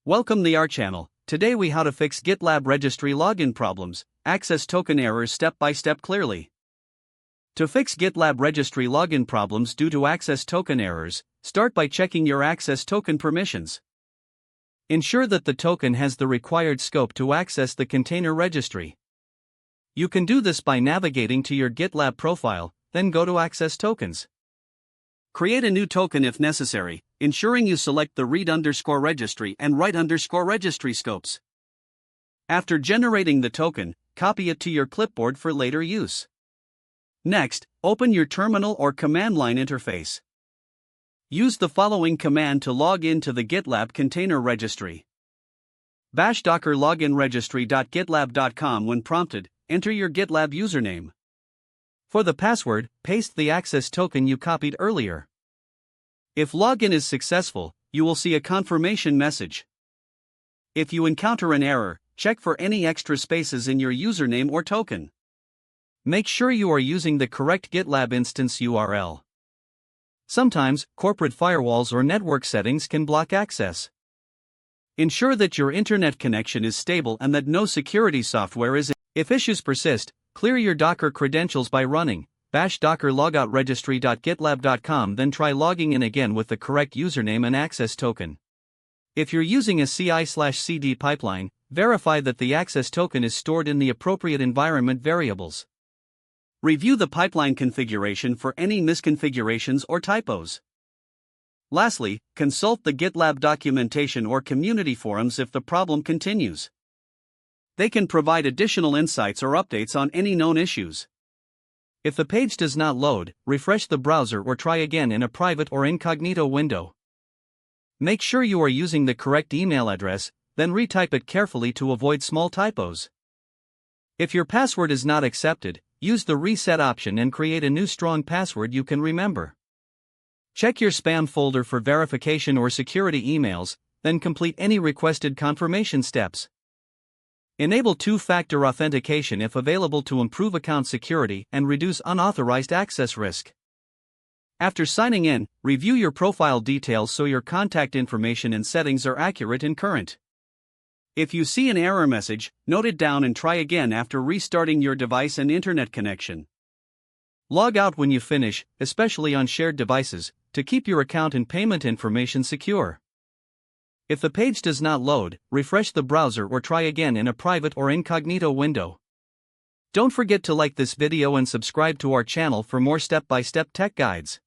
Welcome to our channel. Today we how to fix GitLab Registry login problems, access token errors step by step clearly. To fix GitLab Registry login problems due to access token errors, start by checking your access token permissions. Ensure that the token has the required scope to access the container registry. You can do this by navigating to your GitLab profile, then go to Access Tokens. Create a new token if necessary, ensuring you select the read_registry and write_registry scopes. After generating the token, copy it to your clipboard for later use. Next, open your terminal or command line interface. Use the following command to log in to the GitLab Container Registry. Bash docker login registry.gitlab.com. When prompted, enter your GitLab username. For the password, paste the access token you copied earlier. If login is successful, you will see a confirmation message. If you encounter an error, check for any extra spaces in your username or token. Make sure you are using the correct GitLab instance URL. Sometimes, corporate firewalls or network settings can block access. Ensure that your internet connection is stable and that no security software is in. If issues persist, clear your Docker credentials by running bash docker logout registry.gitlab.com, then try logging in again with the correct username and access token. If you're using a CI/CD pipeline, verify that the access token is stored in the appropriate environment variables. Review the pipeline configuration for any misconfigurations or typos. Lastly, consult the GitLab documentation or community forums if the problem continues. They can provide additional insights or updates on any known issues. If the page does not load, refresh the browser or try again in a private or incognito window. Make sure you are using the correct email address, then retype it carefully to avoid small typos. If your password is not accepted, use the reset option and create a new strong password you can remember. Check your spam folder for verification or security emails, then complete any requested confirmation steps. Enable two-factor authentication if available to improve account security and reduce unauthorized access risk. After signing in, review your profile details so your contact information and settings are accurate and current. If you see an error message, note it down and try again after restarting your device and internet connection. Log out when you finish, especially on shared devices, to keep your account and payment information secure. If the page does not load, refresh the browser or try again in a private or incognito window. Don't forget to like this video and subscribe to our channel for more step-by-step tech guides.